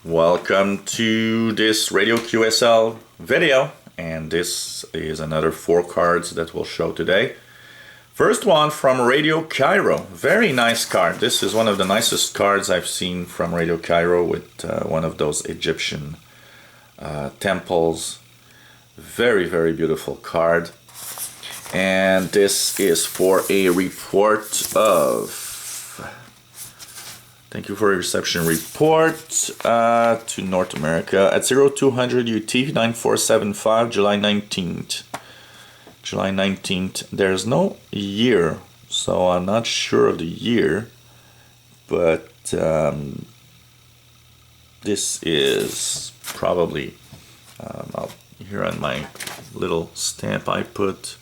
Welcome to this Radio QSL video, and this is another 4 cards that we'll show today. First one from Radio Cairo, very nice card. This is one of the nicest cards I've seen from Radio Cairo with one of those Egyptian temples. Very beautiful card. And this is for a report of... Thank you for your reception report to North America at 0200 UT 9475, July 19th. July 19th. There's no year, so I'm not sure of the year, but this is probably, here on my little stamp I put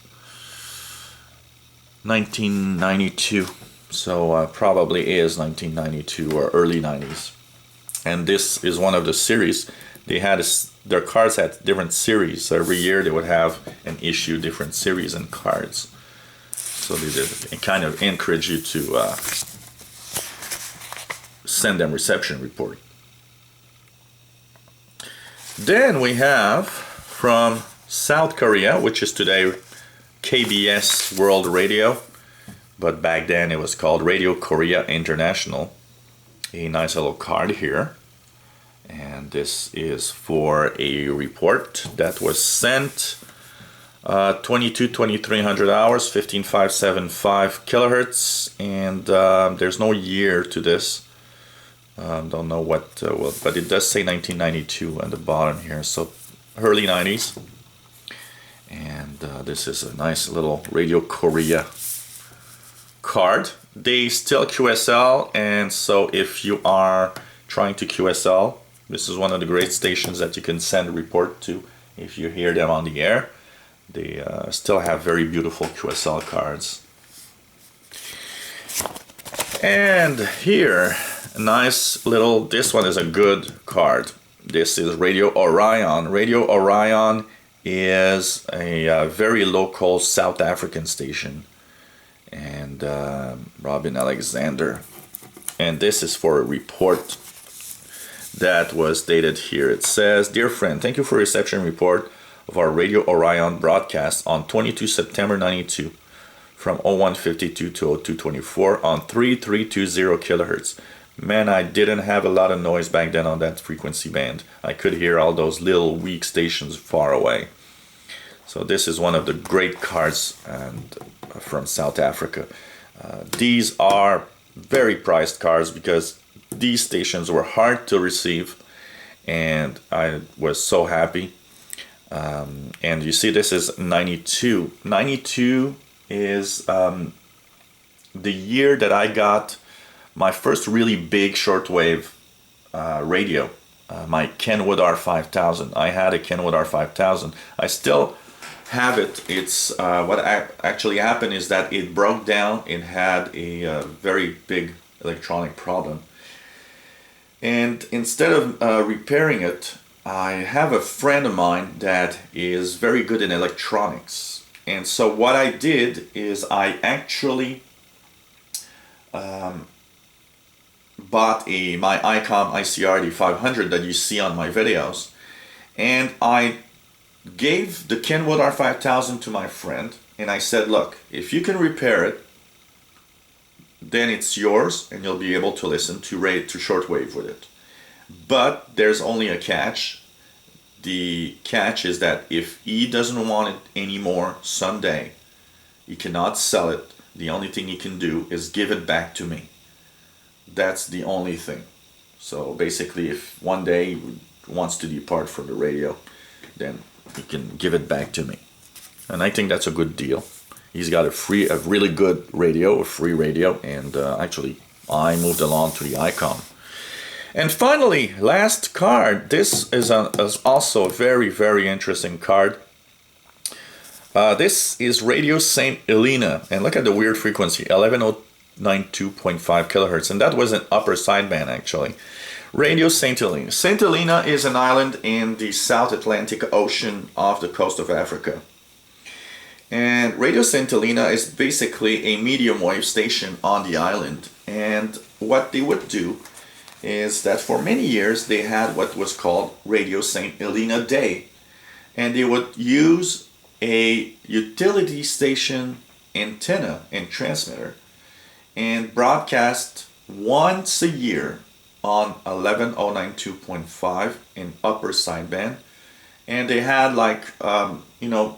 1992. So probably is 1992 or early 90s. And this is one of the series. They had their cards had different series. So every year they would have an issue, different series and cards. So they did kind of encourage you to send them reception report. Then we have from South Korea, which is today KBS World Radio. But back then it was called Radio Korea International. A nice little card here. And this is for a report that was sent 2300 hours, 15575 kilohertz. And there's no year to this. Don't know what, but it does say 1992 on the bottom here. So early 90s. And this is a nice little Radio Korea card. They still QSL, and so if you are trying to QSL, this is one of the great stations that you can send a report to if you hear them on the air. They still have very beautiful QSL cards. And here, a nice little, this one is a good card. This is Radio Orion. Radio Orion is a very local South African station. And Robin Alexander, and this is for a report that was dated here. It says, "Dear friend, thank you for reception report of our Radio Orion broadcast on 22 September 92 from 0152 to 0224 on 3320 kilohertz. Man, I didn't have a lot of noise back then on that frequency band. I could hear all those little weak stations far away." So this is one of the great cards and from South Africa. These are very priced cards because these stations were hard to receive, and I was so happy. And you see, this is 92. 92 is the year that I got my first really big shortwave radio, my Kenwood R5000. I had a Kenwood R5000. I still have it. It's what actually happened is that it broke down. It had a very big electronic problem, and instead of repairing it, I have a friend of mine that is very good in electronics. And so what I did is I actually bought my ICOM ICRD 500 that you see on my videos, and I gave the Kenwood R5000 to my friend, and I said, look, if you can repair it, then it's yours and you'll be able to listen to shortwave with it. But there's only a catch. The catch is that if he doesn't want it anymore someday, he cannot sell it. The only thing he can do is give it back to me. That's the only thing. So basically, if one day he wants to depart from the radio, then he can give it back to me. And I think that's a good deal. He's got a really good radio, a free radio, and actually I moved along to the ICOM. And finally, last card. This is also a very interesting card. This is Radio St. Helena, and look at the weird frequency, 11092.5 kilohertz, and that was an upper sideband actually. Radio St. Helena. St. Helena is an island in the South Atlantic Ocean off the coast of Africa. And Radio St. Helena is basically a medium wave station on the island. And what they would do is that for many years they had what was called Radio St. Helena Day, and they would use a utility station antenna and transmitter and broadcast once a year on 11092.5 in upper sideband. And they had like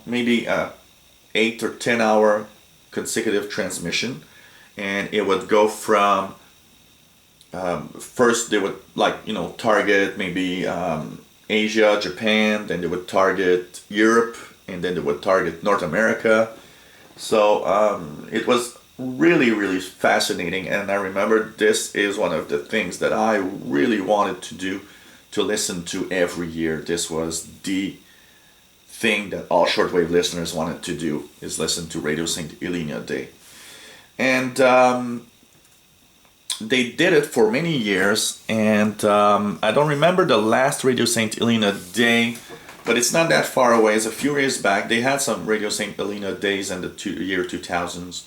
maybe a 8 or 10 hour consecutive transmission, and it would go from first they would target maybe Asia, Japan, then they would target Europe, and then they would target North America. So it was really, really fascinating, and I remember this is one of the things that I really wanted to do, to listen to every year. This was the thing that all shortwave listeners wanted to do, is listen to Radio St. Helena Day. And they did it for many years, and I don't remember the last Radio St. Helena Day, but it's not that far away. It's a few years back. They had some Radio St. Helena days in the year 2000s.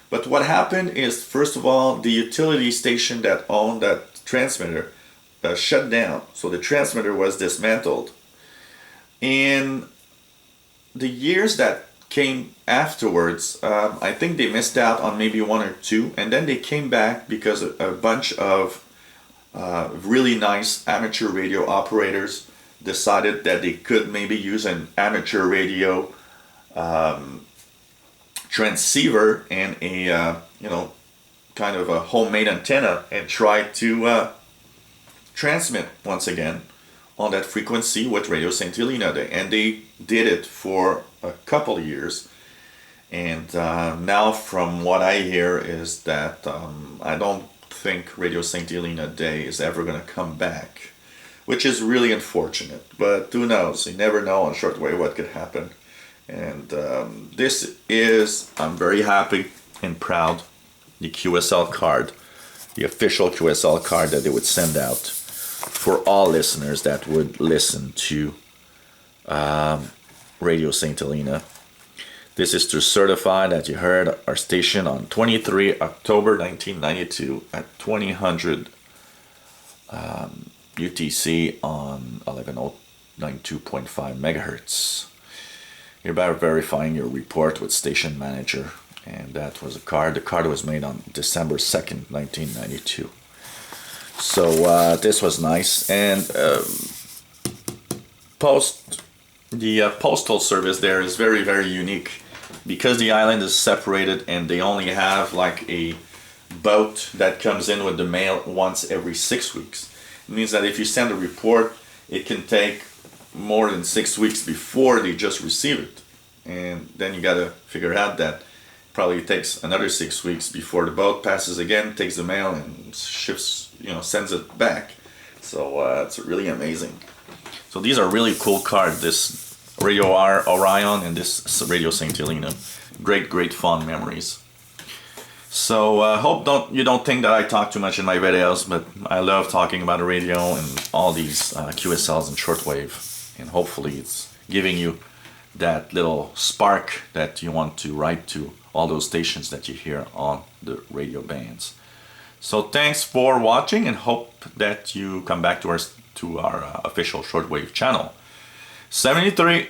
But what happened is, first of all, the utility station that owned that transmitter shut down. So the transmitter was dismantled. In the years that came afterwards, I think they missed out on maybe one or two, and then they came back because a bunch of really nice amateur radio operators decided that they could maybe use an amateur radio transceiver and a kind of a homemade antenna, and try to transmit once again on that frequency with Radio St. Helena Day. And they did it for a couple of years, and now from what I hear is that I don't think Radio St. Helena Day is ever going to come back, which is really unfortunate, but who knows, you never know on shortwave what could happen. And this is, I'm very happy and proud, the QSL card, the official QSL card that they would send out for all listeners that would listen to Radio St. Helena. This is to certify that you heard our station on 23 October 1992 at 2000 UTC on 11092.5 megahertz. Hereby verifying your report with station manager. And that was a card. The card was made on December 2nd, 1992. So this was nice. And the postal service there is very, very unique, because the island is separated and they only have like a boat that comes in with the mail once every 6 weeks. It means that if you send a report, it can take more than 6 weeks before they just receive it. And then you gotta figure out that probably takes another 6 weeks before the boat passes again, takes the mail and shifts, sends it back. So it's really amazing. So these are really cool cards, this Radio Orion and this Radio St. Helena. Great fond memories. So hope you don't think that I talk too much in my videos, but I love talking about the radio and all these QSLs and shortwave, and hopefully it's giving you that little spark that you want to write to all those stations that you hear on the radio bands. So thanks for watching, and hope that you come back to our official shortwave channel. 73